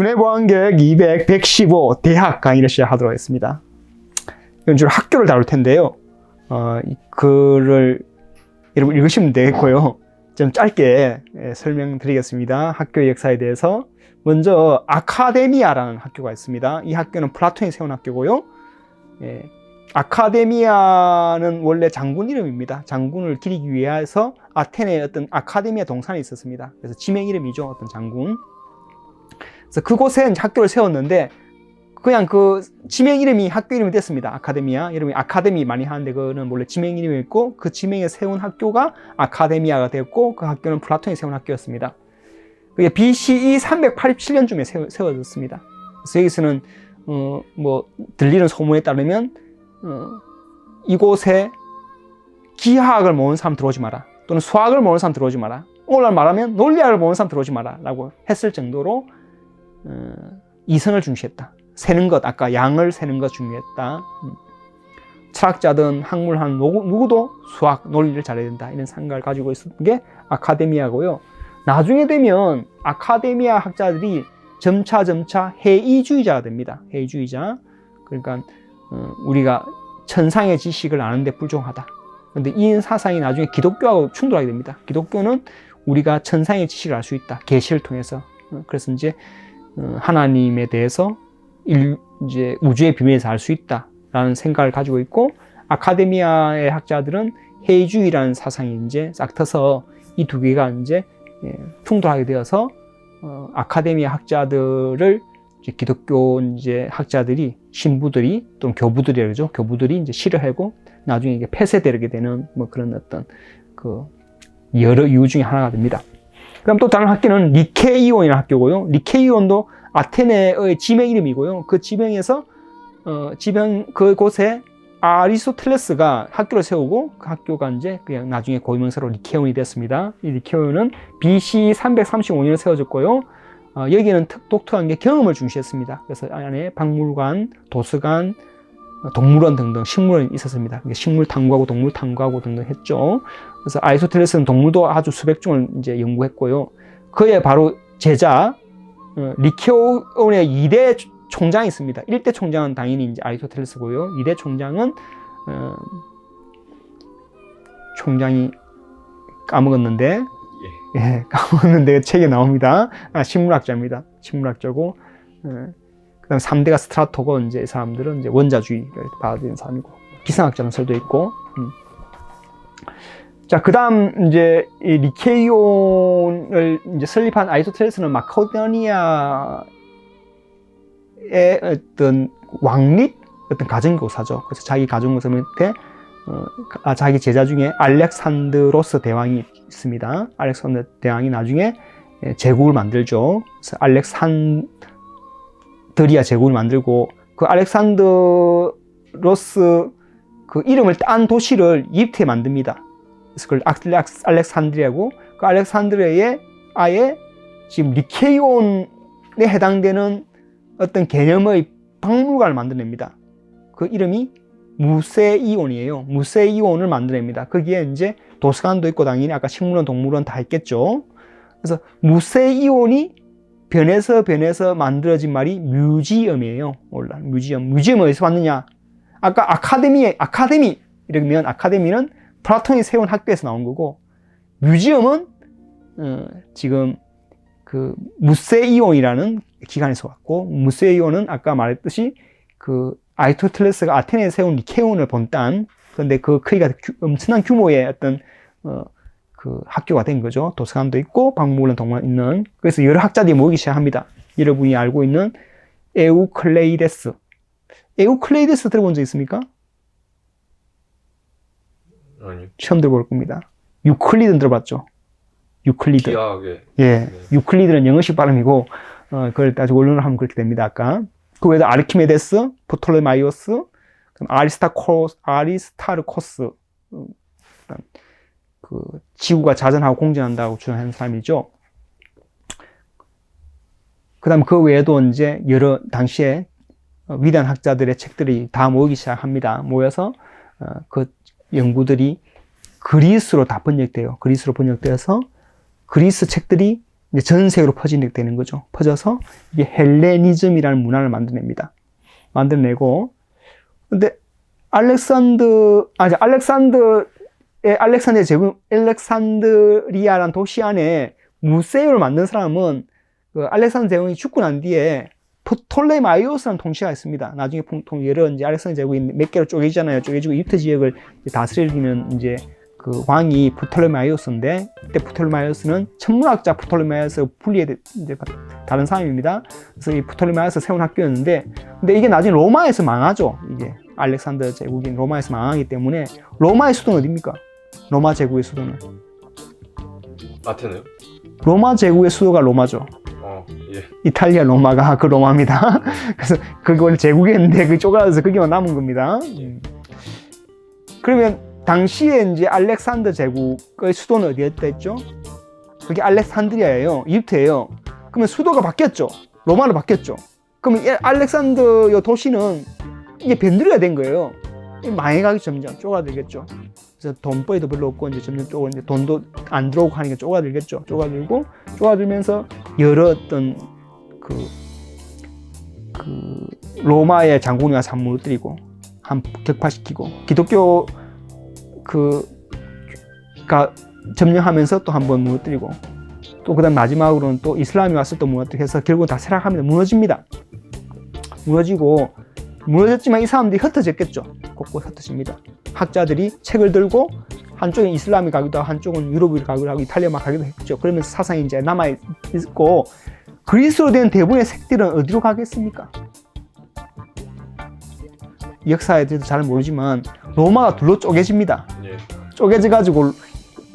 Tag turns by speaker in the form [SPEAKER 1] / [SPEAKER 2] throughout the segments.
[SPEAKER 1] 연애보안계획 115 대학 강의를 시작하도록 하겠습니다. 이건 주로 학교를 다룰 텐데요. 이 글을 여러분 읽으시면 되겠고요. 좀 짧게 설명드리겠습니다. 학교의 역사에 대해서. 먼저 아카데미아라는 학교가 있습니다. 이 학교는 플라톤이 세운 학교고요. 아카데미아는 원래 장군 이름입니다. 장군을 기리기 위해서 아테네에 어떤 아카데미아 동산이 있었습니다. 그래서 지명 이름이죠. 어떤 장군. 그래서 그곳에 학교를 세웠는데 그냥 그 지명 이름이 학교 이름이 됐습니다. 아카데미아. 여러분이 아카데미 많이 하는데 그거는 원래 지명 이름이 있고 그 지명에 세운 학교가 아카데미아가 됐고 그 학교는 플라톤이 세운 학교였습니다. 그게 BCE 387년쯤에 세워졌습니다. 그래서 여기서는 들리는 소문에 따르면 이곳에 기하학을 모르는 사람 들어오지 마라. 또는 수학을 모르는 사람 들어오지 마라. 오늘 말하면 논리학을 모르는 사람 들어오지 마라. 라고 했을 정도로 이성을 중시했다. 세는 것, 아까 양을 세는 것 중요했다. 철학자든 학문하는 누구도 수학, 논리를 잘해야 된다. 이런 생각을 가지고 있었던 게 아카데미아고요. 나중에 되면 아카데미아 학자들이 점차 해이주의자가 됩니다. 해이주의자. 그러니까 우리가 천상의 지식을 아는데 불종하다. 그런데 이 사상이 나중에 기독교하고 충돌하게 됩니다. 기독교는 우리가 천상의 지식을 알 수 있다. 계시를 통해서. 그래서 이제 하나님에 대해서 이제 우주의 비밀에서 알 수 있다라는 생각을 가지고 있고, 아카데미아의 학자들은 해이주의라는 사상이 이제 싹 터서 이 두 개가 이제 충돌하게 되어서 아카데미아 학자들을 이제 기독교 이제 학자들이, 신부들이 또는 교부들이라고 그러죠. 교부들이 이제 싫어하고 나중에 이게 폐쇄되게 되는 뭐 그런 어떤 그 여러 이유 중에 하나가 됩니다. 그럼 또 다른 학교는 리케이온이라는 학교고요. 리케이온도 아테네의 지명 이름이고요. 그 지명에서 그곳에 아리스토텔레스가 학교를 세우고 그 학교가 이제 그냥 나중에 고유명사로 리케온이 됐습니다. 이 리케온은 BC 335년에 세워졌고요. 여기는 독특한 게 경험을 중시했습니다. 그래서 안에 박물관, 도서관, 동물원 등등 식물원이 있었습니다. 식물 탐구하고 동물 탐구하고 등등 했죠. 그래서 아리스토텔레스는 동물도 아주 수백 종을 이제 연구했고요. 그의 바로 제자 리케온의 2대 총장이 있습니다. 1대 총장은 당연히 이제 아리스토텔레스고요. 2대 총장은 총장이 까먹었는데 까먹었는데 책에 나옵니다. 식물학자입니다. 식물학자고 그다음 3대가 스트라토고 이제 이 사람들은 이제 원자주의를 받아들이는 사람이고 기상학자는 설도 있고. 자, 그다음 이제 이 리케이온을 이제 설립한 아리스토텔레스는 마케도니아의 어떤 왕립 어떤 가정교사죠. 그래서 자기 가정교사 밑에 자기 제자 중에 알렉산드로스 대왕이 있습니다. 알렉산드 대왕이 나중에 제국을 만들죠. 그래서 알렉산드리아 제국을 만들고 그 알렉산드로스 그 이름을 딴 도시를 이집트에 만듭니다. 그래서 그걸 알렉산드리아고 그 알렉산드리아에 아예 지금 리케이온에 해당되는 어떤 개념의 박물관을 만들어냅니다. 그 이름이 무세이온이에요. 무세이온을 만들어냅니다. 거기에 이제 도서관도 있고 당연히 아까 식물원, 동물원 다 있겠죠. 그래서 무세이온이 변해서 만들어진 말이 뮤지엄이에요. 뮤지엄 어디서 왔느냐? 아까 아카데미 이러면 아카데미는 플라톤이 세운 학교에서 나온 거고, 뮤지엄은 지금 그 무세이온이라는 기관에서 왔고, 무세이온은 아까 말했듯이 그 아리스토텔레스가 아테네에 세운 리케온을 본딴, 그런데 그 크기가 엄청난 규모의 어떤 그 학교가 된 거죠. 도서관도 있고 박물관 동안 있는. 그래서 여러 학자들이 모이기 시작합니다. 여러분이 알고 있는 에우클레이데스 들어본 적 있습니까?
[SPEAKER 2] 아니요.
[SPEAKER 1] 처음 들어볼 겁니다. 유클리드는 들어봤죠? 유클리드.
[SPEAKER 2] 기하학의.
[SPEAKER 1] 예. 유클리드는 영어식 발음이고, 그걸 따지고 원론을 하면 그렇게 됩니다, 아까. 그 외에도 아르키메데스, 프톨레마이오스, 아리스타르코스, 그 지구가 자전하고 공전한다고 주장하는 사람이죠. 그 다음 그 외에도 이제 여러 당시에 위대한 학자들의 책들이 다 모이기 시작합니다. 모여서 그 연구들이 그리스로 다 번역돼요. 그리스로 번역되어서 그리스 책들이 이제 전 세계로 퍼지게 되는 거죠. 퍼져서 이게 헬레니즘이라는 문화를 만들어냅니다. 만들어내고, 근데 알렉산드리아라는 도시 안에 무세오를 만든 사람은 그 알렉산더 제국이 죽고 난 뒤에 프톨레마이오스라는 통치가 있습니다. 나중에 여러 이제 알렉산더 제국이 몇 개로 쪼개지잖아요. 쪼개지고 이집트 지역을 다스리는 이제 그 왕이 프톨레마이오스인데, 그때 프톨레마이오스는 천문학자 프톨레마이오스 분리해 이제 다른 사람입니다. 그래서 이 프톨레마이오스 세운 학교였는데, 근데 이게 나중에 로마에서 망하죠. 이게 알렉산더 제국인 로마에서 망하기 때문에 로마의 수도는 어디입니까? 로마 제국의 수도는
[SPEAKER 2] 아테네요?
[SPEAKER 1] 로마 제국의 수도가 로마죠.
[SPEAKER 2] 예.
[SPEAKER 1] 이탈리아 로마가 그 로마입니다. 그래서 그게 원래 제국이었는데 그 쪼가서 그게만 남은 겁니다. 그러면 당시에 이제 알렉산더 제국의 수도는 어디였다 했죠? 그게 알렉산드리아예요. 이집트예요. 그러면 수도가 바뀌었죠. 로마로 바뀌었죠. 그러면 알렉산더 도시는 이게 변두리가 된 거예요. 망해가기 점점 쪼가들겠죠. 그래서 돈벌이도 별로 없고 이제 점점 이제 돈도 안 들어오고 하니까 쪼가들겠죠. 쪼가들면서 여러 어떤 그 로마의 장군이 와서 한 무너뜨리고 한 격파시키고, 기독교 가 점령하면서 또 한 번 무너뜨리고, 또 그다음 마지막으로는 또 이슬람이 와서 또 무너뜨리고 해서 결국 다 쇠락합니다. 무너집니다. 무너졌지만 이 사람들이 흩어졌겠죠. 곳곳 흩어집니다. 학자들이 책을 들고 한쪽은 이슬람이 가기도 하고 한쪽은 유럽이 가기도 하고 이탈리아만 가기도 했죠. 그러면서 사상이 이제 남아있고, 그리스로 된 대부분의 색들은 어디로 가겠습니까? 역사에 대해서 잘 모르지만 로마가 둘로 쪼개집니다.
[SPEAKER 2] 예.
[SPEAKER 1] 쪼개져가지고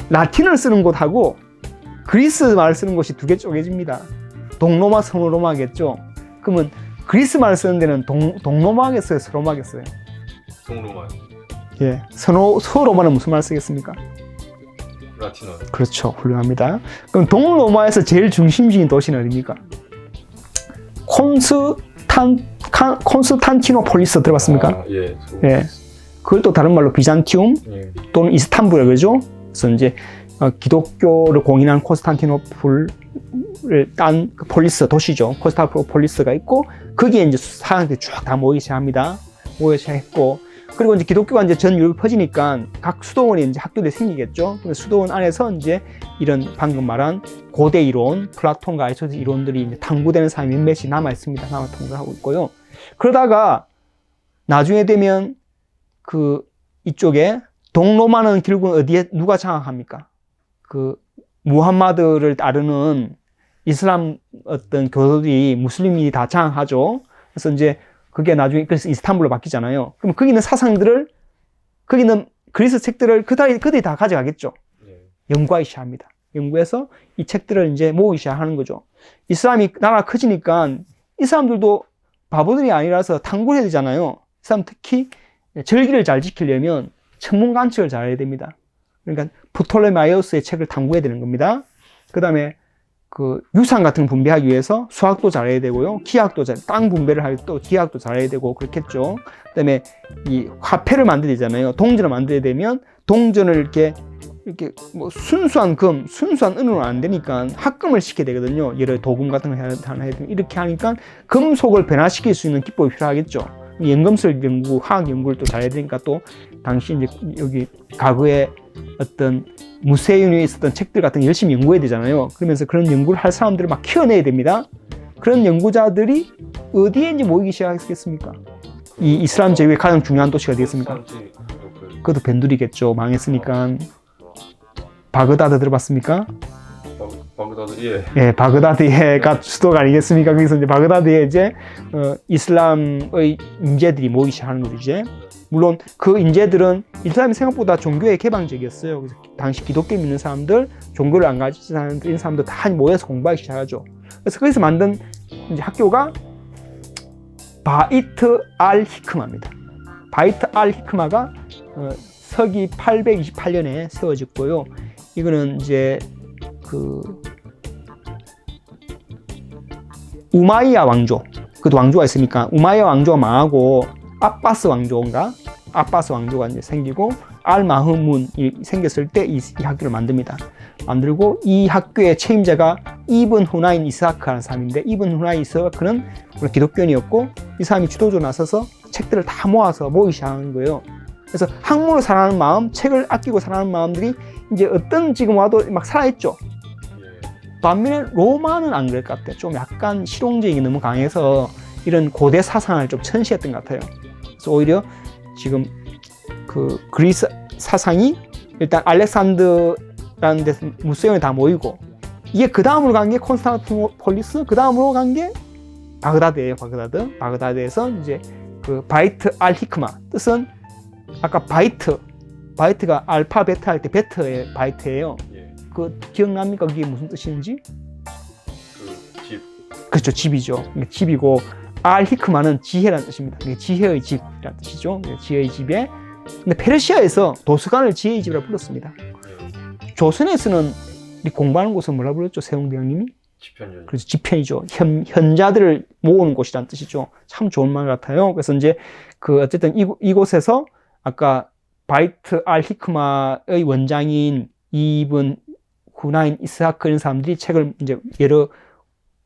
[SPEAKER 1] 라틴을 쓰는 곳하고 그리스 말을 쓰는 곳이 두 개 쪼개집니다. 동로마, 서로마겠죠. 그러면 그리스 말을 쓰는 데는 동로마겠어요, 서로마겠어요?
[SPEAKER 2] 동로마요.
[SPEAKER 1] 예, 서로마는 무슨 말 쓰겠습니까?
[SPEAKER 2] 라틴어.
[SPEAKER 1] 그렇죠, 훌륭합니다. 그럼 동로마에서 제일 중심지인 도시는 어디입니까? 콘스탄티노폴리스 들어봤습니까?
[SPEAKER 2] 예.
[SPEAKER 1] 예. 그걸 또 다른 말로 비잔티움 또는 이스탄불 그러죠. 그래서 이제 기독교를 공인한 콘스탄티노플을 딴 폴리스 도시죠. 콘스탄티노폴리스가 있고, 거기에 이제 사람들이 쭉 다 모이기 시작합니다. 모이기 시작했고, 그리고 이제 기독교가 이제 전 유럽 퍼지니까 각 수도원에 이제 학교들이 생기겠죠. 수도원 안에서 이제 이런 방금 말한 고대 이론, 플라톤과 아리스토텔 이론들이 이제 탐구되는 사람이 몇몇이 남아 있습니다. 남아 통과하고 있고요. 그러다가 나중에 되면 이쪽에 동로마는 결국은 어디에 누가 장악합니까? 무함마드를 따르는 이슬람 어떤 교도들이, 무슬림이 다 장악하죠. 그래서 이제 그게 나중에 그래서 이스탄불로 바뀌잖아요. 그럼 거기 있는 사상들을, 거기 있는 그리스 책들을 그들이 다 가져가겠죠. 연구하기 시작합니다. 연구해서 이 책들을 이제 모으기 시작하는 거죠. 이슬람이 나라가 커지니까 이 사람들도 바보들이 아니라서 탐구를 해야 되잖아요. 이 사람 특히 절기를 잘 지키려면 천문 관측을 잘해야 됩니다. 그러니까 프톨레마이오스의 책을 탐구해야 되는 겁니다. 그 다음에 유산 같은 거 분배하기 위해서 수학도 잘해야 되고요. 기하학도 땅 분배를 할 때 또 기하학도 잘해야 되고 그렇겠죠. 그 다음에 이 화폐를 만들어야 되잖아요. 동전을 만들어야 되면 동전을 이렇게 뭐 순수한 금, 순수한 은으로는 안 되니까 합금을 시켜야 되거든요. 예를 들어 도금 같은 거 해야 되면 이렇게 하니까 금속을 변화시킬 수 있는 기법이 필요하겠죠. 연금술 연구, 화학 연구를 또 잘해야 되니까 또 당시 이제 여기 과거에 어떤 무세윤에 있었던 책들 같은 거 열심히 연구해야 되잖아요. 그러면서 그런 연구를 할 사람들을 막 키워내야 됩니다. 그런 연구자들이 어디에 이제 모이기 시작했겠습니까? 이 이슬람 제국의 가장 중요한 도시가 되겠습니까? 그것도 벤두리겠죠. 망했으니까. 바그다드 들어봤습니까?
[SPEAKER 2] 바그다드, 예.
[SPEAKER 1] 예, 바그다드가 수도가 아니겠습니까? 거기서 이제 바그다드에 이제 이슬람의 인재들이 모이기 시작하는 거죠, 이제. 물론 그 인재들은 이슬람이 생각보다 종교에 개방적이었어요. 그래서 당시 기독교 믿는 사람들, 종교를 안 가지는 사람들 다 모여서 공부하기 시작하죠. 그래서 거기서 만든 이제 학교가 바이트 알 히크마입니다. 바이트 알 히크마가 서기 828년에 세워졌고요. 이거는 이제 우마이야 왕조, 그것도 왕조가 있으니까 우마이야 왕조가 망하고 아빠스 왕조가 이제 생기고 알 마흐문이 생겼을 때 이 학교를 만듭니다. 만들고 이 학교의 책임자가 이븐 후나인 이스하크라는 사람인데, 이븐 후나인 이스하크는 기독교인이었고 이 사람이 주도적으로 나서서 책들을 다 모아서 모이기 시작하는 거예요. 그래서 학문을 사랑하는 마음, 책을 아끼고 사랑하는 마음들이 이제 어떤 지금 와도 막 살아있죠. 반면에 로마는 안 그럴 것 같아요. 좀 약간 실용적인 게 너무 강해서 이런 고대 사상을 좀 천시했던 것 같아요. 그래서 오히려 지금 그 그리스 사상이 일단 알렉산드라는 데서 무소형이 다 모이고, 이게 그 다음으로 간 게 콘스탄티노폴리스, 그 다음으로 간 게 바그다드예요. 바그다드에서 이제 그 바이트 알 히크마, 뜻은 아까 바이트가 알파 베타 할 때 베트의 바이트예요.
[SPEAKER 2] 예.
[SPEAKER 1] 그 기억납니까? 그게 무슨 뜻인지?
[SPEAKER 2] 그 집.
[SPEAKER 1] 그렇죠, 집이죠. 집이고 알 히크마는 지혜라는 뜻입니다. 지혜의 집이라는 뜻이죠. 지혜의 집에. 근데 페르시아에서 도서관을 지혜의 집이라고 불렀습니다.
[SPEAKER 2] 예.
[SPEAKER 1] 조선에서는 우리 공부하는 곳은 뭐라 불렀죠? 세웅대왕님이?
[SPEAKER 2] 지편이요.
[SPEAKER 1] 그래서 지편이죠. 현자들을 모으는 곳이라는 뜻이죠. 참 좋은 말 같아요. 그래서 이제 그 어쨌든 이곳에서 아까 바이트 알 히크마의 원장인 이븐 후나인 이스하크 이런 사람들이 책을 이제 여러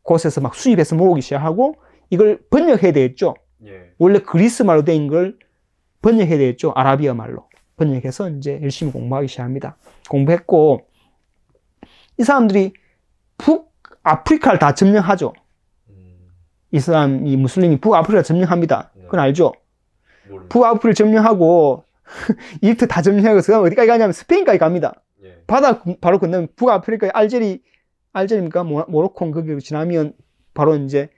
[SPEAKER 1] 곳에서 막 수입해서 모으기 시작하고, 이걸 번역해야 되겠죠.
[SPEAKER 2] 예.
[SPEAKER 1] 원래 그리스 말로 된 걸 번역해야 되겠죠. 아라비아 말로 번역해서 이제 열심히 공부하기 시작합니다. 공부했고, 이 사람들이 북아프리카를 다 점령하죠. 이슬람, 이 무슬림이 북아프리카 점령합니다. 그건 알죠?
[SPEAKER 2] 모릅니다.
[SPEAKER 1] 북아프리카를 점령하고 이집트 다 점령하고 그 다음 어디까지 가냐면 스페인까지 갑니다.
[SPEAKER 2] 예.
[SPEAKER 1] 바다 바로 건너면 북아프리카의 알제리입니까? 모로코 거기 지나면 바로 이제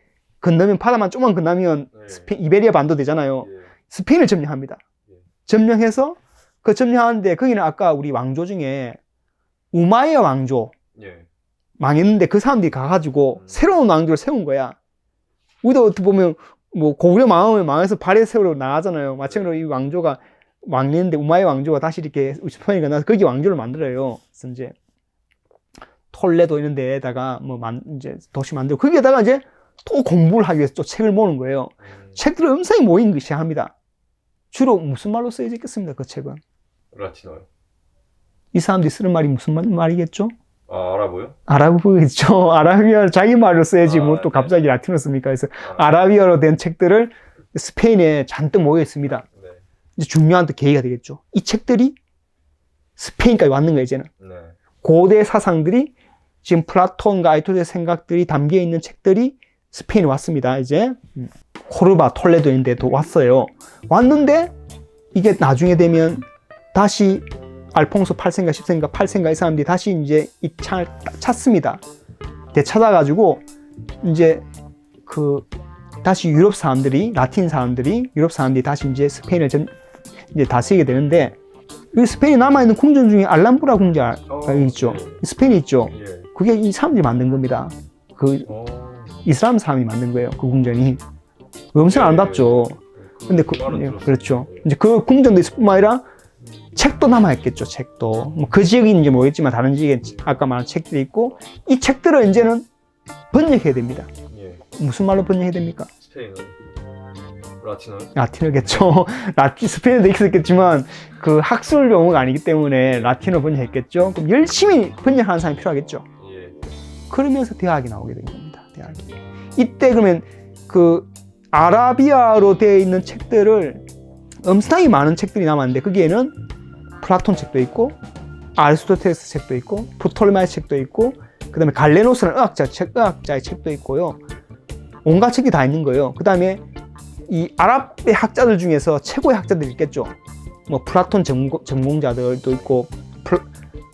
[SPEAKER 1] 건너면 바다만 조금만 건너면
[SPEAKER 2] 예.
[SPEAKER 1] 이베리아 반도 되잖아요.
[SPEAKER 2] 예.
[SPEAKER 1] 스페인을 점령합니다.
[SPEAKER 2] 예.
[SPEAKER 1] 점령해서 그 점령하는데 거기는 아까 우리 왕조 중에 우마이야 왕조
[SPEAKER 2] 예.
[SPEAKER 1] 망했는데 그 사람들이 가가지고 새로운 왕조를 세운 거야. 우리도 어떻게 보면 뭐 고구려 망하면 망해서 발해 세우러 나가잖아요. 마찬가지로 이 왕조가 망했는데 우마이야 왕조가 다시 이렇게 스페인에 가서 거기 왕조를 만들어요. 그래서 이제 톨레도 이런 데에다가 뭐 이제 도시 만들고, 거기에다가 이제 또 공부를 하기 위해서 또 책을 모으는 거예요. 책들을 엄청나게 모이기 시작합니다. 주로 무슨 말로 쓰여져 있겠습니다, 그 책은?
[SPEAKER 2] 라틴어요.
[SPEAKER 1] 이 사람들이 쓰는 말이 무슨 말이겠죠?
[SPEAKER 2] 아, 아랍어요?
[SPEAKER 1] 아랍어겠죠. 아라비아 자기 말로 써야지 뭐 또
[SPEAKER 2] 네.
[SPEAKER 1] 갑자기 라틴어 씁니까? 그래서 아라비아로 된 책들을 스페인에 잔뜩 모여 있습니다.
[SPEAKER 2] 네.
[SPEAKER 1] 이제 중요한 또 계기가 되겠죠. 이 책들이 스페인까지 왔는 거예요, 이제는.
[SPEAKER 2] 네.
[SPEAKER 1] 고대 사상들이, 지금 플라톤과 아리스토텔의 생각들이 담겨 있는 책들이 스페인에 왔습니다, 이제. 코르바, 톨레도 이런 데도 왔어요. 왔는데 이게 나중에 되면 다시 알퐁소 8세인가 10세인가 8세인가 이 사람들이 다시 이제 이 창을 찾습니다. 되찾아가지고 이제 그 다시 유럽 사람들이, 라틴 사람들이, 유럽 사람들이 다시 이제 스페인을 이제 다스리게 되는데, 이 스페인에 남아있는 궁전 중에 알람브라 궁전가 있죠.
[SPEAKER 2] 예.
[SPEAKER 1] 스페인에 있죠.
[SPEAKER 2] 예.
[SPEAKER 1] 그게 이 사람들이 만든 겁니다. 그 이슬람 사람이 만든 거예요. 그 궁전이. 엄청 아름답죠. 근데 그렇죠. 이제 그 궁전도 있을 뿐만 아니라 책도 남아있겠죠. 책도. 뭐 그 지역인지 모르겠지만 다른 지역에 아까 말한 책들이 있고, 이 책들을 이제는 번역해야 됩니다.
[SPEAKER 2] 예.
[SPEAKER 1] 무슨 말로 번역해야 됩니까?
[SPEAKER 2] 스페인어. 라틴어요?
[SPEAKER 1] 라틴어겠죠. 스페인어도 있었겠지만 그 학술 용어가 아니기 때문에 라틴어 번역했겠죠. 그럼 열심히 번역하는 사람이 필요하겠죠.
[SPEAKER 2] 예.
[SPEAKER 1] 그러면서 대학이 나오게 된 겁니다. 대학이. 이때 그러면 그 아라비아로 되어 있는 책들을 엄청나게 많은 책들이 남았는데, 거기에는 플라톤 책도 있고 아리스토텔레스 책도 있고 프톨레마이 책도 있고, 그 다음에 갈레노스라는 의학자의 책도 있고요. 온갖 책이 다 있는 거예요. 그 다음에 이 아랍의 학자들 중에서 최고의 학자들이 있겠죠. 뭐 플라톤 전공자들도 있고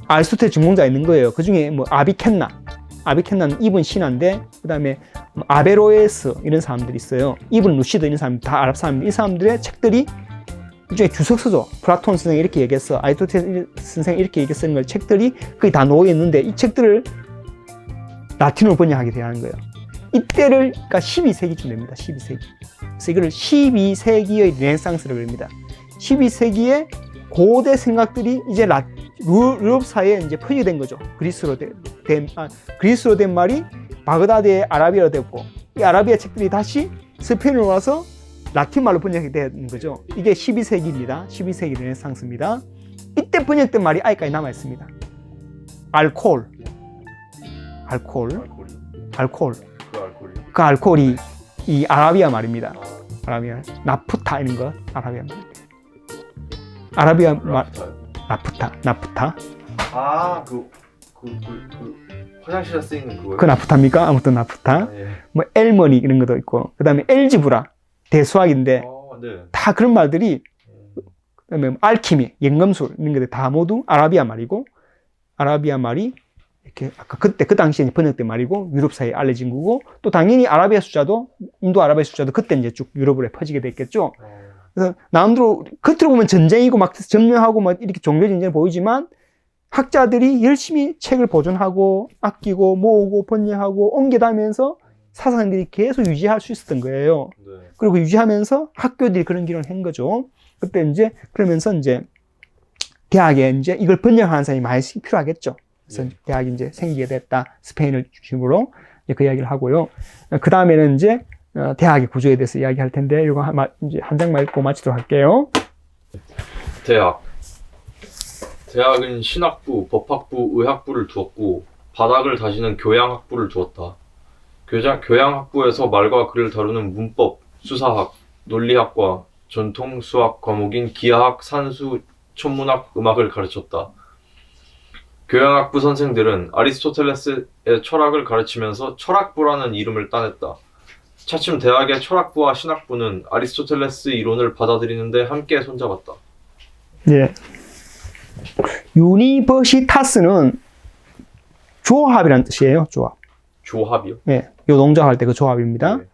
[SPEAKER 1] 아리스토텔 전공자 있는 거예요. 그 중에 뭐 아비켄나는 이분 신화인데, 그 다음에 아베로에스 이런 사람들이 있어요. 이분 루시드 이런 사람 다 아랍 사람들. 이 사람들의 책들이 일종의 주석서죠. 플라톤 선생이 이렇게 얘기했어, 아리스토텔 선생이 이렇게 얘기했어, 걸 책들이 거기 다 놓여 있는데, 이 책들을 라틴어로 번역하게 되는 거예요. 이때를 그러니까 12세기쯤 됩니다. 12세기. 그래서 이거를 12세기의 르네상스라고 합니다. 12세기에 고대 생각들이 이제 유럽 사회에 이제 퍼지게 거죠. 그리스로 된 말이 바그다드의 아라비아로 됐고, 이 아라비아 책들이 다시 스페인으로 와서 라틴 말로 번역이 되는 거죠. 이게 12세기입니다. 12세기 르네상스입니다. 이때 번역된 말이 아직까지 남아 있습니다. 알코올, 알코올.
[SPEAKER 2] 알코올이요?
[SPEAKER 1] 알코올.
[SPEAKER 2] 그 알코올이요?
[SPEAKER 1] 그 알코올이 이 아라비아 말입니다.
[SPEAKER 2] 아,
[SPEAKER 1] 아라비아. 나프타 이런 거 아라비아 말. 아라비아 말
[SPEAKER 2] 라프타요?
[SPEAKER 1] 나프타.
[SPEAKER 2] 아, 화장실에 쓰이는 그거요?
[SPEAKER 1] 그 나프타입니까? 아무튼 나프타.
[SPEAKER 2] 아, 예.
[SPEAKER 1] 뭐 엘머니 이런 것도 있고. 그다음에 엘지브라. 대수학인데
[SPEAKER 2] 네.
[SPEAKER 1] 다 그런 말들이
[SPEAKER 2] 음,
[SPEAKER 1] 그다음에 뭐 알키미, 연금술 이런 것들 다 모두 아라비아 말이고 아라비아 말이 이렇게 아까 그때 그 당시에 번역된 말이고 유럽 사이에 알려진 거고 또 당연히 아라비아 숫자도 인도 아라비아 숫자도 그때 이제 쭉 유럽으로 퍼지게 됐겠죠. 그래서 나름대로 겉으로 보면 전쟁이고 막 점령하고 막 이렇게 종교 전쟁이 보이지만 학자들이 열심히 책을 보존하고 아끼고 모으고 번역하고 옮겨다니면서 사상들이 계속 유지할 수 있었던 거예요.
[SPEAKER 2] 네.
[SPEAKER 1] 그리고 유지하면서 학교들이 그런 기록을 한 거죠. 그때 이제 그러면서 이제 대학에 이제 이걸 번역하는 사람이 많이 필요하겠죠. 그래서
[SPEAKER 2] 네.
[SPEAKER 1] 대학이 이제 생기게 됐다. 스페인을 중심으로 이제 그 이야기를 하고요. 그 다음에는 이제 대학의 구조에 대해서 이야기할 텐데 이거 이제 한 장만 읽고 마치도록 할게요.
[SPEAKER 2] 대학은 신학부, 법학부, 의학부를 두었고 바닥을 다지는 교양학부를 두었다. 교양학부에서 말과 글을 다루는 문법, 수사학, 논리학과 전통 수학 과목인 기하학, 산수, 천문학, 음악을 가르쳤다. 교양학부 선생들은 아리스토텔레스의 철학을 가르치면서 철학부라는 이름을 따냈다. 차츰 대학의 철학부와 신학부는 아리스토텔레스 이론을 받아들이는데 함께 손잡았다.
[SPEAKER 1] 예. 유니버시타스는 조합이라는 뜻이에요. 조합.
[SPEAKER 2] 조합이요?
[SPEAKER 1] 예. 노동조합 때 그 조합입니다.
[SPEAKER 2] 네.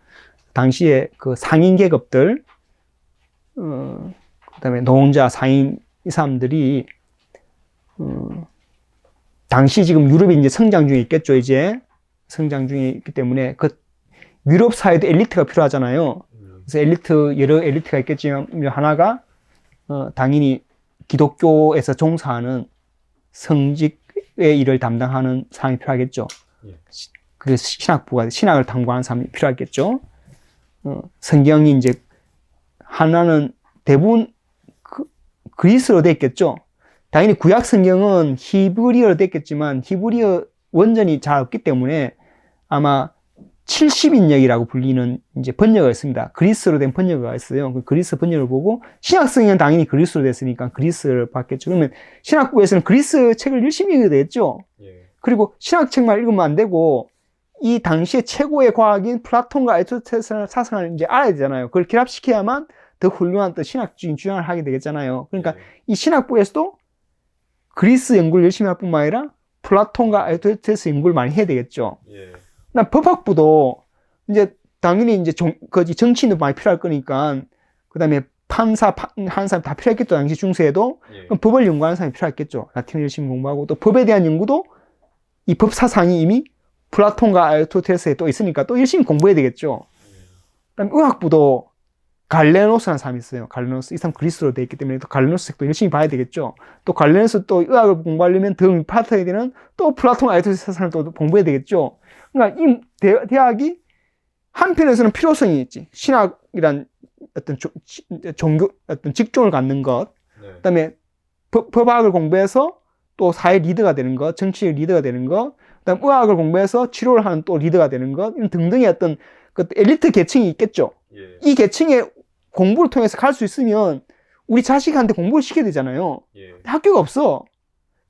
[SPEAKER 1] 당시에 그 상인 계급들, 그다음에 노동자, 상인 이 사람들이 당시 지금 유럽이 이제 성장 중에 있겠죠. 이제 성장 중에 있기 때문에 그 유럽 사회도 엘리트가 필요하잖아요. 그래서 여러 엘리트가 있겠지만 하나가 당연히 기독교에서 종사하는 성직의 일을 담당하는 사람이 필요하겠죠.
[SPEAKER 2] 예.
[SPEAKER 1] 그 신학을 탐구하는 사람이 필요하겠죠. 성경이 이제 하나는 대부분 그리스어로 되어 있겠죠. 당연히 구약 성경은 히브리어로 되어 있겠지만 히브리어 원전이 잘 없기 때문에 아마 70인역이라고 불리는 이제 번역가 있습니다. 그리스어로 된 번역가 있어요. 그 그리스 번역을 보고 신약 성경은 당연히 그리스어로 됐으니까 그리스어를 봤겠죠. 그러면 신학부에서는 그리스 책을 열심히 읽어야 되겠죠.
[SPEAKER 2] 예.
[SPEAKER 1] 그리고 신학책만 읽으면 안 되고 이 당시의 최고의 과학인 플라톤과 아리스토텔레스의 사상을 이제 알아야 되잖아요. 그걸 결합시켜야만 더 훌륭한 또 신학적인 주장을 하게 되겠잖아요. 그러니까 이 신학부에서도 그리스 연구를 열심히 할 뿐만 아니라 플라톤과 아리스토텔레스 연구를 많이 해야 되겠죠.
[SPEAKER 2] 예.
[SPEAKER 1] 나 법학부도 이제 당연히 이제 정치인도 많이 필요할 거니까 그다음에 판사 하는 사람 다 필요했겠죠. 당시 중세에도
[SPEAKER 2] 예.
[SPEAKER 1] 그럼 법을 연구하는 사람이 필요했겠죠. 라틴을 열심히 공부하고 또 법에 대한 연구도 이 법 사상이 이미 플라톤과 아리스토텔레스에 또 있으니까 또 열심히 공부해야 되겠죠. 그다음에 의학부도 갈레노스라는 사람이 있어요. 갈레노스. 이 사람 그리스로 되어 있기 때문에 또 갈레노스 책도 열심히 봐야 되겠죠. 또 갈레노스 또 의학을 공부하려면 더 밑바탕에 되는 또 플라톤 아리스토텔레스 사상을 또 공부해야 되겠죠. 그러니까 이 대학이 한편에서는 필요성이 있지. 신학이란 어떤 종교, 어떤 직종을 갖는 것,
[SPEAKER 2] 네.
[SPEAKER 1] 그다음에 법학을 공부해서 또 사회 리더가 되는 것, 정치의 리더가 되는 것, 그다음 의학을 공부해서 치료를 하는 또 리더가 되는 것, 이런 등등의 어떤 그 엘리트 계층이 있겠죠.
[SPEAKER 2] 예.
[SPEAKER 1] 이 계층의 공부를 통해서 갈 수 있으면 우리 자식한테 공부를 시켜야 되잖아요.
[SPEAKER 2] 예.
[SPEAKER 1] 학교가 없어.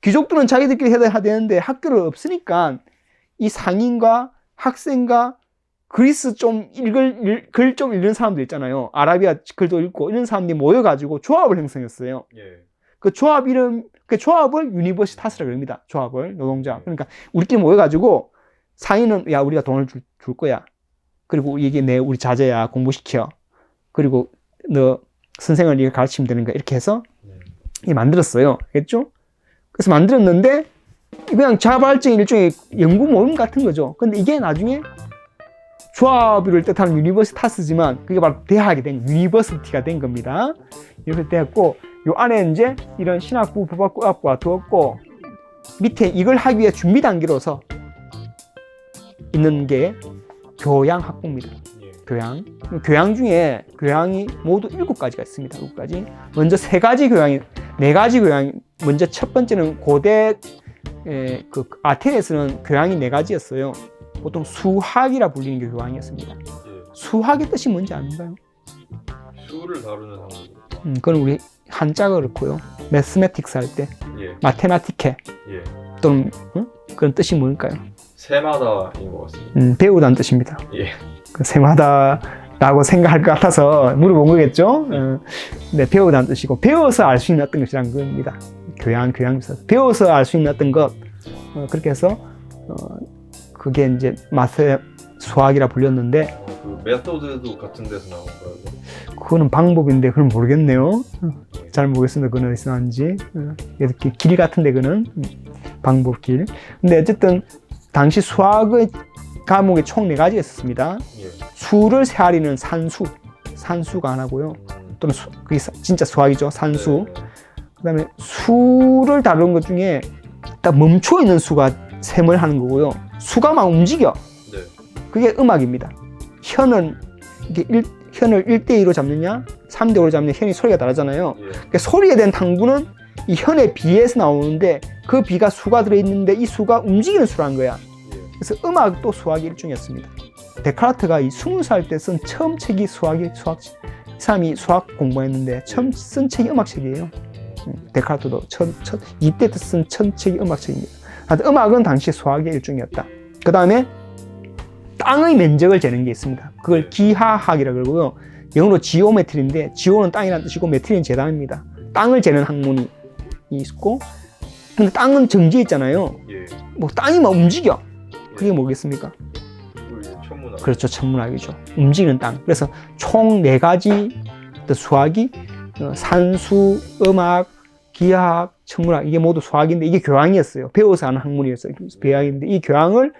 [SPEAKER 1] 귀족들은 자기들끼리 해야 되는데 학교를 없으니까 이 상인과 학생과 그리스 글 좀 읽는 사람들 있잖아요. 아라비아 글도 읽고 이런 사람들이 모여가지고 조합을 형성했어요.
[SPEAKER 2] 예.
[SPEAKER 1] 그 조합을 유니버시타스라고 합니다. 조합을, 노동자. 그러니까 우리끼리 모여가지고 상인은 야, 우리가 돈을 줄 거야. 그리고 이게 우리 자제야. 공부시켜. 그리고 너 선생을 네가 가르치면 되는 거야. 이렇게 해서 만들었어요. 알겠죠? 그래서 만들었는데 그냥 자발적인 일종의 연구 모임 같은 거죠. 근데 이게 나중에 조합을 뜻하는 유니버시타스지만 그게 바로 대학이 된 유니버시티가 된 겁니다. 이렇게 되었고 요 안에 이제 이런 신학부, 법학부, 의학부가 두었고 밑에 이걸 하기 위해 준비 단계로서 있는 게 교양학부입니다.
[SPEAKER 2] 예.
[SPEAKER 1] 교양 중에 교양이 모두 7가지가 있습니다. 7가지. 먼저 3가지 교양이, 4가지 교양. 먼저 첫 번째는 고대 그 아테네에서는 교양이 4가지였어요. 보통 수학이라 불리는 게 교양이었습니다.
[SPEAKER 2] 예.
[SPEAKER 1] 수학의 뜻이 뭔지 아는가요?
[SPEAKER 2] 수를 다루는 학문.
[SPEAKER 1] 그건 우리 한자가 그렇고요. 매스매틱스 할 때
[SPEAKER 2] 예.
[SPEAKER 1] 마테마티케
[SPEAKER 2] 예.
[SPEAKER 1] 또는 그런 뜻이 뭘까요?
[SPEAKER 2] 세마다인 것 같습니다.
[SPEAKER 1] 배우다는 뜻입니다.
[SPEAKER 2] 예.
[SPEAKER 1] 그 세마다라고 생각할 것 같아서 물어본 거겠죠. 네, 배우다는 뜻이고 배워서 알 수 있는 어떤 것이란 겁니다. 교양에서 배워서 알 수 있는 어떤 것 그렇게 해서 그게 이제 마세 수학이라 불렸는데
[SPEAKER 2] 그 메소드도 같은 데서 나온 거예요.
[SPEAKER 1] 그거는 방법인데 그건 모르겠네요. 잘 모르겠습니다. 그건 어디서 나왔는지. 이렇게 길 같은데 그는 방법길. 근데 어쨌든 당시 수학의 과목이 총 4가지가 있었습니다.
[SPEAKER 2] 예.
[SPEAKER 1] 수를 세아리는 산수가 하나고요. 또는 그게 진짜 수학이죠. 산수.
[SPEAKER 2] 네.
[SPEAKER 1] 그다음에 수를 다루는 것 중에 딱 멈춰 있는 수가 셈을 하는 거고요. 수가 막 움직여.
[SPEAKER 2] 네.
[SPEAKER 1] 그게 음악입니다. 현은 이게 현을 1대2로 잡느냐 3대5로 잡느냐 현이 소리가 다르잖아요.
[SPEAKER 2] 예.
[SPEAKER 1] 그러니까 소리에 대한 탕구는 이 현의 비에서 나오는데 그 비가 수가 들어있는데 이 수가 움직이는 수라는 거야.
[SPEAKER 2] 예.
[SPEAKER 1] 그래서 음악도 수학의 일종이었습니다. 데카르트가 이 20살 때 쓴 처음 책이 수학이 이 사람이 수학 공부했는데 처음 쓴 책이 음악책이에요. 데카르트도 20대 때 쓴 첫 책이 음악책입니다. 하여튼 음악은 당시 수학의 일종이었다. 그 다음에 땅의 면적을 재는 게 있습니다. 그걸 기하학이라고 그러고요. 영어로 지오메트리인데 지오는 땅이라는 뜻이고 메트리는 재단입니다. 땅을 재는 학문이 있고 근데 땅은 정지해 있잖아요.
[SPEAKER 2] 예.
[SPEAKER 1] 뭐 땅이 막 움직여. 그게 뭐겠습니까?
[SPEAKER 2] 천문학.
[SPEAKER 1] 그렇죠. 천문학이죠. 움직이는 땅. 그래서 총 4가지 수학이 산수, 음악, 기하학, 천문학 이게 모두 수학인데 이게 교양이었어요. 배워서 하는 학문이었어요. 교양인데 이 교양을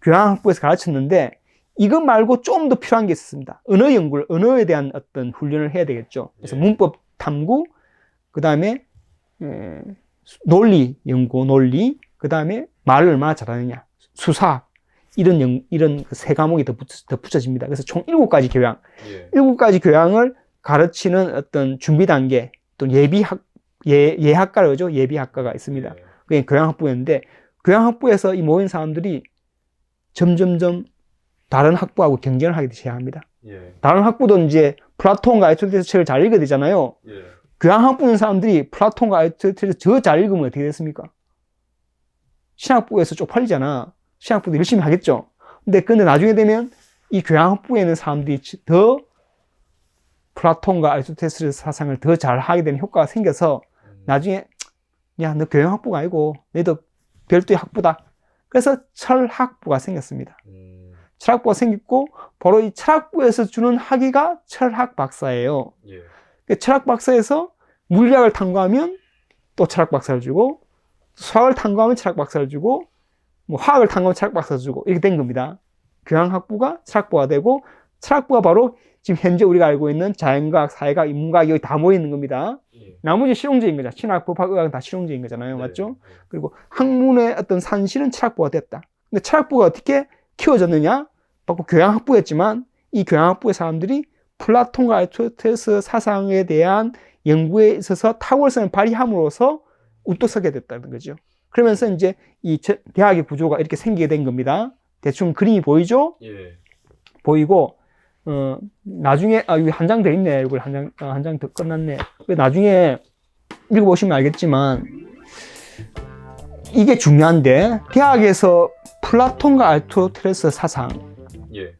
[SPEAKER 1] 교양학부에서 가르쳤는데 이것 말고 좀 더 필요한 게 있었습니다. 언어에 대한 어떤 훈련을 해야 되겠죠. 그래서 문법 탐구, 그 다음에 논리 연구, 그 다음에 말을 얼마나 잘하느냐, 수사 이런 3과목이 더 붙여집니다. 그래서 총 7가지 교양,
[SPEAKER 2] 예.
[SPEAKER 1] 7가지 교양을 가르치는 어떤 준비 단계 또 예학과라고 하죠. 예비학과가 있습니다.
[SPEAKER 2] 예.
[SPEAKER 1] 그게 교양학부였는데 교양학부에서 이 모인 사람들이 점점점 다른 학부하고 경쟁을 하게 시작합니다.
[SPEAKER 2] 예.
[SPEAKER 1] 다른 학부도 이제 플라톤과 아리스토텔레스 책을 잘 읽어야 되잖아요.
[SPEAKER 2] 예.
[SPEAKER 1] 교양학부는 사람들이 플라톤과 아리스토텔레스 저 잘 읽으면 어떻게 됐습니까? 신학부에서 쪽팔리잖아. 신학부도 열심히 하겠죠. 근데 나중에 되면 이 교양학부에 있는 사람들이 더 플라톤과 아리스토텔레스 사상을 더 잘 하게 되는 효과가 생겨서 나중에 야, 너 교양학부가 아니고 너도 별도의 학부다. 그래서 철학부가 생겼습니다. 철학부가 생겼고 바로 이 철학부에서 주는 학위가 철학 박사예요.
[SPEAKER 2] 예.
[SPEAKER 1] 철학 박사에서 물리학을 탐구하면 또 철학 박사를 주고 수학을 탐구하면 철학 박사를 주고 뭐 화학을 탐구하면 철학 박사를 주고 이렇게 된 겁니다. 교양학부가 철학부가 되고 철학부가 바로 지금 현재 우리가 알고 있는 자연과학, 사회과학, 인문과학 여기 다 모여 있는 겁니다.
[SPEAKER 2] 예.
[SPEAKER 1] 나머지 실용적인 거죠. 신학, 법학, 의학은 다 실용적인 거잖아요.
[SPEAKER 2] 네.
[SPEAKER 1] 맞죠? 그리고 학문의 어떤 산실은 철학부가 됐다. 근데 철학부가 어떻게 키워졌느냐? 바로 교양학부였지만 이 교양학부의 사람들이 플라톤과 아리스토텔레스 사상에 대한 연구에 있어서 탁월성을 발휘함으로써 우뚝 서게 됐다는 거죠. 그러면서 이제 이 대학의 구조가 이렇게 생기게 된 겁니다. 대충 그림이 보이죠?
[SPEAKER 2] 예.
[SPEAKER 1] 보이고 나중에 여기 한 장 더 있네. 이걸 한 장 더 끝났네. 나중에 읽어보시면 알겠지만 이게 중요한데 대학에서 플라톤과 아리스토텔레스 사상
[SPEAKER 2] 예.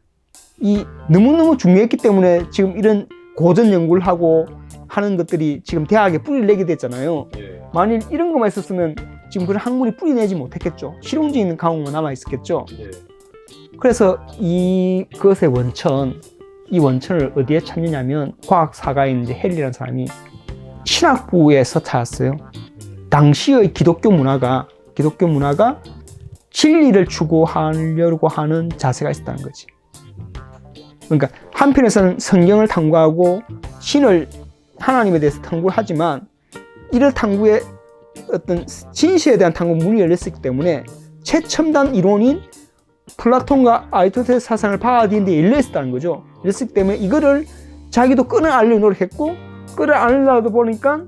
[SPEAKER 1] 이 너무너무 중요했기 때문에 지금 이런 고전 연구를 하고 하는 것들이 지금 대학에 뿌리를 내게 됐잖아요.
[SPEAKER 2] 예.
[SPEAKER 1] 만일 이런 것만 있었으면 지금 그런 학문이 뿌리 내지 못했겠죠. 실용적인 과목만 남아 있었겠죠.
[SPEAKER 2] 예.
[SPEAKER 1] 그래서 이것의 이 원천을 어디에 찾느냐면 과학사가인 이제 헨리라는 사람이 신학부에서 찾았어요. 당시의 기독교 문화가 진리를 추구하려고 하는 자세가 있었다는 거지. 그러니까 한편에서는 성경을 탐구하고 하나님에 대해서 탐구를 하지만 이런 탐구에 어떤 진실에 대한 탐구 문이 열렸기 때문에 최첨단 이론인 플라톤과 아리스토텔레스 사상을 받아들이는데 열려있었다는 거죠. 열렸기 때문에 이거를 자기도 끌어안으려고 노력했고 끌어안으려다 보니까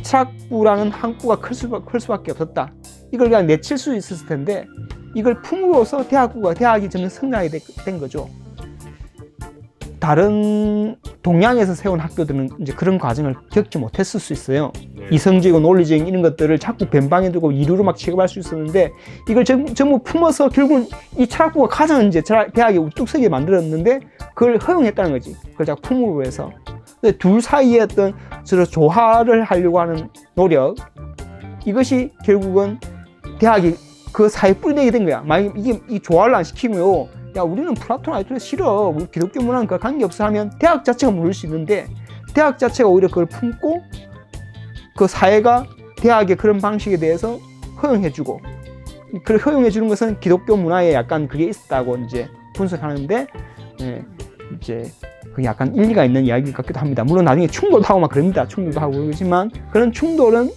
[SPEAKER 1] 철학부라는 학부가 클 수밖에 없었다. 이걸 그냥 내칠 수 있었을 텐데 이걸 품으로써 대학이 점점 성장하게 된 거죠. 다른 동양에서 세운 학교들은 이제 그런 과정을 겪지 못했을 수 있어요.
[SPEAKER 2] 네.
[SPEAKER 1] 이성적이고 논리적인 이런 것들을 자꾸 변방해두고 이루로 막 취급할 수 있었는데 이걸 전부 품어서 결국은 이 철학부가 가장 이제 대학에 우뚝 서게 만들었는데 그걸 허용했다는 거지. 그걸 자꾸 품으로 해서. 근데 둘 사이에 어떤 서로 조화를 하려고 하는 노력, 이것이 결국은 대학이 그 사이에 뿌리내게 된 거야. 만약 이게 이 조화를 안 시키면 야 우리는 플라톤 아리스토텔 싫어, 우리 기독교 문화는 그 관계없어 하면 대학 자체가 모를 수 있는데 대학 자체가 오히려 그걸 품고 그 사회가 대학의 그런 방식에 대해서 허용해주고, 그걸 허용해주는 것은 기독교 문화에 약간 그게 있었다고 이제 분석하는데, 이제 그게 약간 일리가 있는 이야기 같기도 합니다. 물론 나중에 충돌도 하고 막 그럽니다. 충돌도 하고 그러지만 그런 충돌은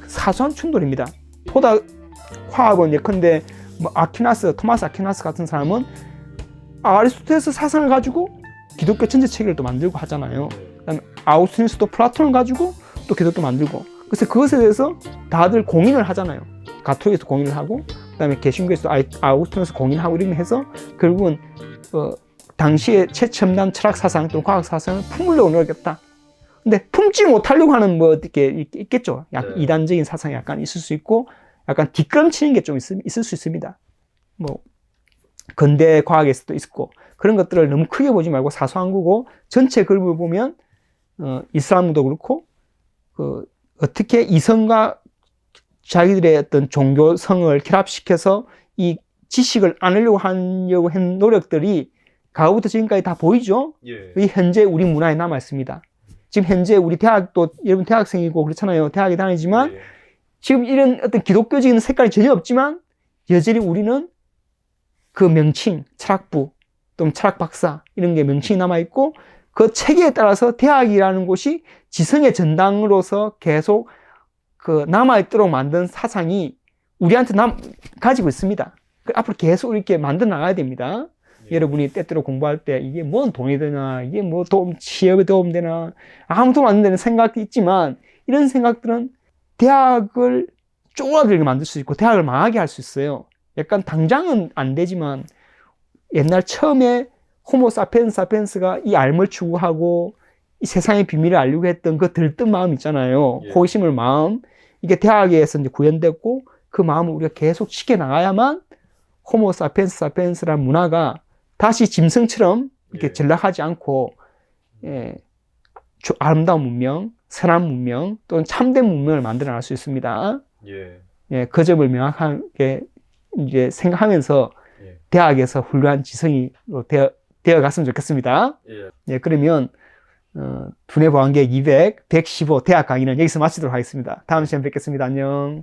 [SPEAKER 1] 사소한 충돌입니다. 보다 화합은 예컨대 뭐 토마스 아퀴나스 같은 사람은 아리스토텔레스 사상을 가지고 기독교 전체 체계를 또 만들고 하잖아요. 그다음에 아우구스티누스도 플라톤을 가지고 또 기독교 만들고. 그래서 그것에 대해서 다들 공인을 하잖아요. 가톨릭에서 공인을 하고, 그다음에 개신교에서 아우구스티누스 공인하고 이렇게 해서 결국은 당시의 최첨단 철학 사상 또는 과학 사상을 품으려고 노력했다. 근데 품지 못하려고 하는 뭐 이렇게 있겠죠. 약간 이단적인 사상이 약간 있을 수 있고, 약간 뒷걸음치는 게 좀 있을 수 있습니다. 뭐 근대 과학에서도 있고, 그런 것들을 너무 크게 보지 말고 사소한 거고, 전체 그룹을 보면 이슬람도 그렇고 어떻게 이성과 자기들의 어떤 종교성을 결합시켜서 이 지식을 안으려고 하려고 한 노력들이 과거부터 지금까지 다 보이죠. 이 현재 우리 문화에 남아 있습니다. 지금 현재 우리 대학도 여러분 대학생이고 그렇잖아요. 대학에 다니지만 지금 이런 어떤 기독교적인 색깔이 전혀 없지만 여전히 우리는 그 명칭, 철학부 또는 철학 박사 이런 게 명칭이 남아 있고, 그 체계에 따라서 대학이라는 곳이 지성의 전당으로서 계속 그 남아 있도록 만든 사상이 우리한테 가지고 있습니다. 앞으로 계속 이렇게 만들어 나가야 됩니다. 여러분이 때때로 공부할 때 이게 뭔 돈이 되나, 이게 뭐 취업에 도움 되나, 아무 도움 안 되는 생각이 있지만, 이런 생각들은 대학을 쪼그라들게 만들 수 있고 대학을 망하게 할 수 있어요. 약간 당장은 안 되지만 옛날 처음에 호모 사피엔스가 이 알을 추구하고 이 세상의 비밀을 알려고 했던 그 들뜬 마음 있잖아요. 호기심을 마음, 이게 대학에서 이제 구현됐고, 그 마음을 우리가 계속 지켜나가야만 호모 사피엔스라는 문화가 다시 짐승처럼 이렇게 전락하지 않고, 아름다운 문명, 선한 문명, 또는 참된 문명을 만들어 낼 수 있습니다. 그 점을 명확하게 이제 생각하면서 대학에서 훌륭한 지성이 되어 갔으면 좋겠습니다. 그러면 두뇌 보안계획 115 대학 강의는 여기서 마치도록 하겠습니다. 다음 시간에 뵙겠습니다. 안녕.